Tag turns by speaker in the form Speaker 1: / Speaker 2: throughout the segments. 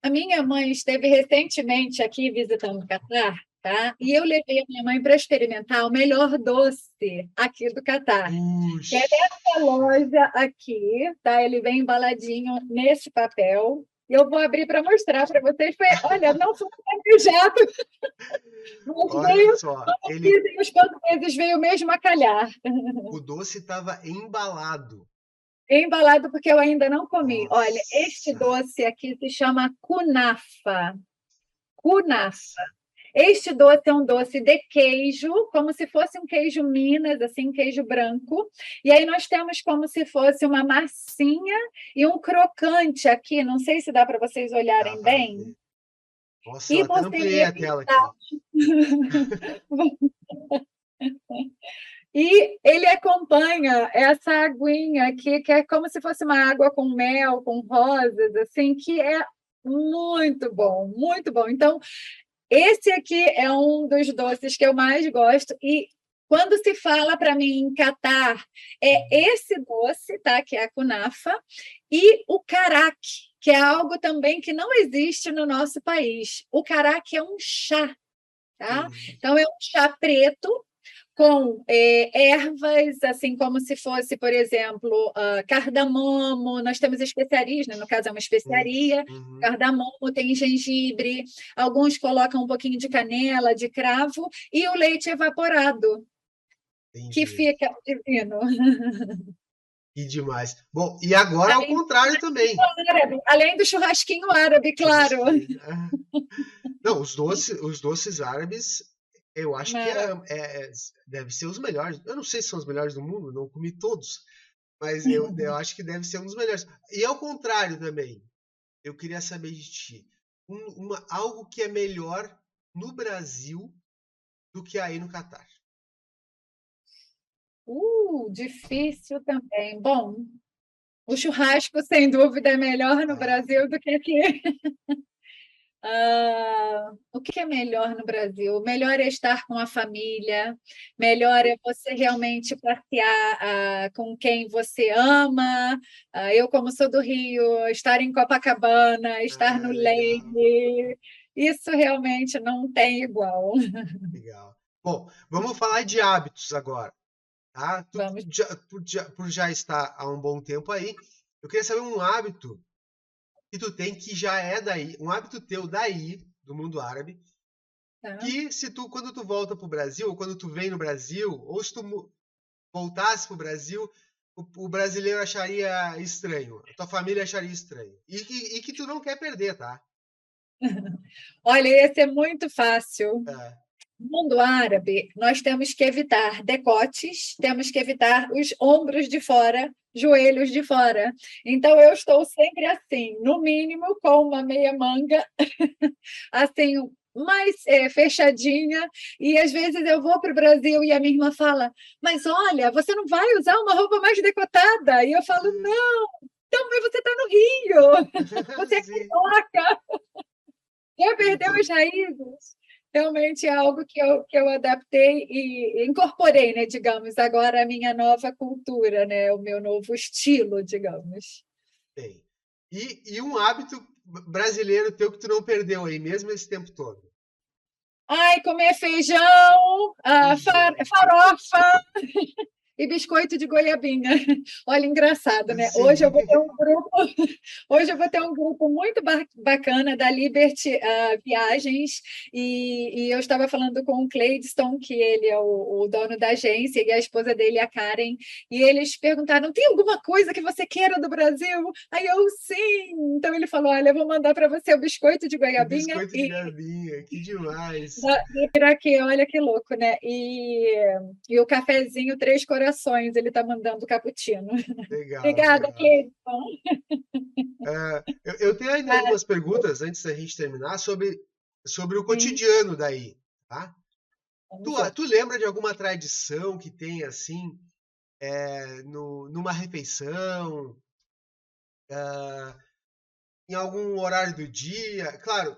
Speaker 1: A minha mãe esteve recentemente aqui visitando o Catar, tá? E eu levei a minha mãe para experimentar o melhor doce aqui do Catar, que é dessa
Speaker 2: Puxa,
Speaker 1: loja aqui, tá? Ele vem embaladinho nesse papel. E eu vou abrir para mostrar para vocês. Olha, não foi planejado, mas
Speaker 2: olha
Speaker 1: veio,
Speaker 2: só,
Speaker 1: dizem os portugueses, veio mesmo a calhar.
Speaker 2: o doce estava embalado.
Speaker 1: Embalado porque eu ainda não comi. Olha, este
Speaker 2: Nossa,
Speaker 1: doce aqui se chama kunafa. Kunafa.
Speaker 2: nossa.
Speaker 1: Este doce é um doce de queijo, como se fosse um queijo Minas, assim, queijo branco. E aí nós temos como se fosse uma massinha e um crocante aqui. Não sei se dá para vocês
Speaker 2: Dá
Speaker 1: olharem
Speaker 2: para
Speaker 1: bem.
Speaker 2: ver. Nossa, eu
Speaker 1: E
Speaker 2: até ampliei a
Speaker 1: posteriormente,
Speaker 2: tela aqui.
Speaker 1: e ele acompanha essa aguinha aqui, que é como se fosse uma água com mel, com rosas, assim, que é muito bom, muito bom. Então, esse aqui é um dos doces que eu mais gosto e quando se fala para mim em Catar, é esse doce, tá? Que é a kunafa, e o caraque, que é algo também que não existe no nosso país. O caraque é um chá, tá?
Speaker 2: Hum,
Speaker 1: Então é um chá preto com ervas, assim como se fosse, por exemplo, cardamomo. Nós temos especiarias, né? No caso é uma especiaria.
Speaker 2: uhum,
Speaker 1: Cardamomo, tem gengibre, alguns colocam um pouquinho de canela, de cravo, e o leite evaporado, que
Speaker 2: entendi.
Speaker 1: fica divino.
Speaker 2: Que demais. Bom, e agora ao
Speaker 1: Além do
Speaker 2: contrário também.
Speaker 1: churrasquinho árabe, além do churrasquinho árabe, claro.
Speaker 2: Churrasquinho. Ah. Não, os doces árabes, eu acho que
Speaker 1: Maravilha.
Speaker 2: deve ser os melhores. Eu não sei se são os melhores do mundo, não comi todos, mas eu acho que deve ser um dos melhores. E ao contrário também, eu queria saber de ti, algo que é melhor no Brasil do que aí no Catar.
Speaker 1: Difícil também. Bom, o churrasco, sem dúvida, é melhor no
Speaker 2: Ah,
Speaker 1: Brasil do que aqui. O que é melhor no Brasil? Melhor é estar com a família, melhor é você realmente passear com quem você ama. Eu, como sou do Rio, estar em Copacabana, estar no
Speaker 2: legal,
Speaker 1: Leme, isso realmente não tem igual.
Speaker 2: legal. Bom, vamos falar de hábitos agora, tá? Tu,
Speaker 1: Vamos.
Speaker 2: por já estar há um bom tempo aí, eu queria saber um hábito que tu tem que já é daí, um hábito teu daí, do mundo árabe,
Speaker 1: Tá?
Speaker 2: que se tu, quando tu volta pro Brasil, ou quando tu vem no Brasil, ou se tu voltasse pro Brasil, o brasileiro acharia estranho, a tua família acharia estranho. E que tu não quer perder, tá?
Speaker 1: Olha, esse é muito fácil.
Speaker 2: É.
Speaker 1: No mundo árabe, nós temos que evitar decotes, temos que evitar os ombros de fora, joelhos de fora. Então, eu estou sempre assim, no mínimo com uma meia manga, assim, mais fechadinha. E às vezes eu vou para o Brasil e a minha irmã fala: Mas olha, você não vai usar uma roupa mais decotada? E eu falo: Não, então, mas você está no Rio, você é
Speaker 2: Sim,
Speaker 1: carioca, já perdeu
Speaker 2: entendi.
Speaker 1: as raízes. Realmente é algo que eu adaptei e incorporei, né, digamos, agora a minha nova cultura, né, o meu novo estilo, digamos.
Speaker 2: Tem. E um hábito brasileiro teu que tu não perdeu aí, mesmo esse tempo todo?
Speaker 1: Ai, comer feijão,
Speaker 2: Feijão.
Speaker 1: farofa, e biscoito de goiabinha. Olha, engraçado, né?
Speaker 2: Sim.
Speaker 1: Hoje eu vou ter um grupo muito bacana da Liberty Viagens e eu estava falando com o Cleidson, que ele é o dono da agência, e a esposa dele, a Karen, e eles perguntaram: tem alguma coisa que você queira do Brasil? Aí eu, sim. Então ele falou: olha, eu vou mandar para você o biscoito de
Speaker 2: O
Speaker 1: goiabinha
Speaker 2: biscoito de galinha, que demais.
Speaker 1: do Iraque, olha que louco, né? E o cafezinho Três Corações, ele tá mandando cappuccino.
Speaker 2: Legal,
Speaker 1: Obrigada,
Speaker 2: legal.
Speaker 1: Cleiton.
Speaker 2: Eu tenho ainda
Speaker 1: Ah,
Speaker 2: algumas perguntas antes da gente terminar sobre o
Speaker 1: sim,
Speaker 2: cotidiano daí, tá? Tu,
Speaker 1: vamos lá.
Speaker 2: tu lembra de alguma tradição que tem assim, numa refeição, em algum horário do dia? Claro,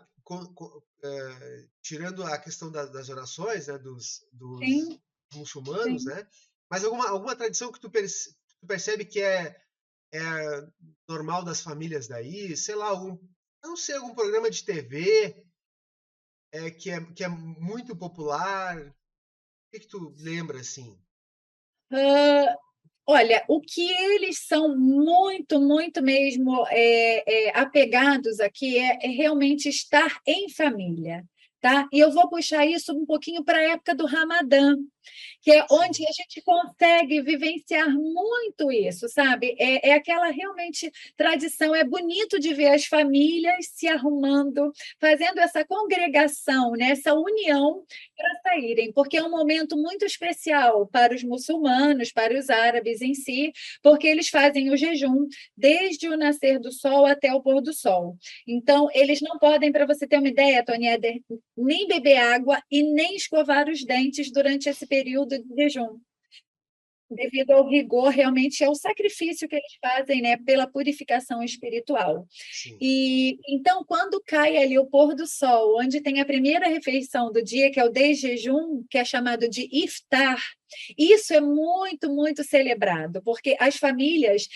Speaker 2: tirando a questão das orações, né, dos
Speaker 1: Sim,
Speaker 2: muçulmanos,
Speaker 1: sim.
Speaker 2: né? Mas alguma tradição que tu percebe que é normal das famílias daí? Sei lá, não sei, algum programa de TV que é muito popular? O que tu lembra assim?
Speaker 1: Hã, olha, o que eles são muito, muito mesmo, apegados aqui é realmente estar em família, tá. E eu vou puxar isso um pouquinho para a época do Ramadã, que é onde
Speaker 2: Sim,
Speaker 1: a gente consegue vivenciar muito isso, sabe? É aquela realmente tradição, é bonito de ver as famílias se arrumando, fazendo essa congregação, né, essa união para saírem, porque é um momento muito especial para os muçulmanos, para os árabes em si, porque eles fazem o jejum desde o nascer do sol até o pôr do sol. Então, eles não podem, para você ter uma ideia, Tony Eder, nem beber água e nem escovar os dentes durante esse período de jejum, devido ao rigor, realmente é o sacrifício que eles fazem, né, pela purificação espiritual.
Speaker 2: sim.
Speaker 1: E então, quando cai ali o pôr do sol, onde tem a primeira refeição do dia, que é o desjejum, que é chamado de iftar, isso é muito, muito celebrado, porque as famílias,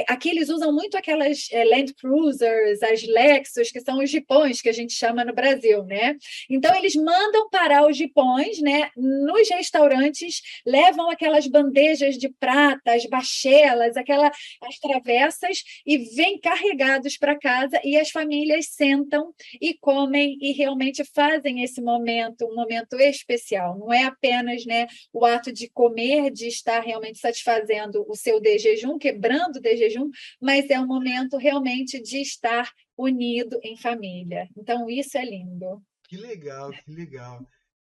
Speaker 1: aqui eles usam muito aquelas Land Cruisers, as Lexus, que são os jipões que a gente chama no Brasil, né? Então, eles mandam parar os jipões, né, nos restaurantes, levam aquelas bandejas de prata, as bachelas, as travessas, e vêm carregados para casa, e as famílias sentam e comem e realmente fazem esse momento um momento especial. Não é apenas, né, o ato de comer, de estar realmente satisfazendo o seu desjejum, quebrando o desjejum, mas é um momento realmente de estar unido em família. Então, isso é lindo.
Speaker 2: Que legal, que legal.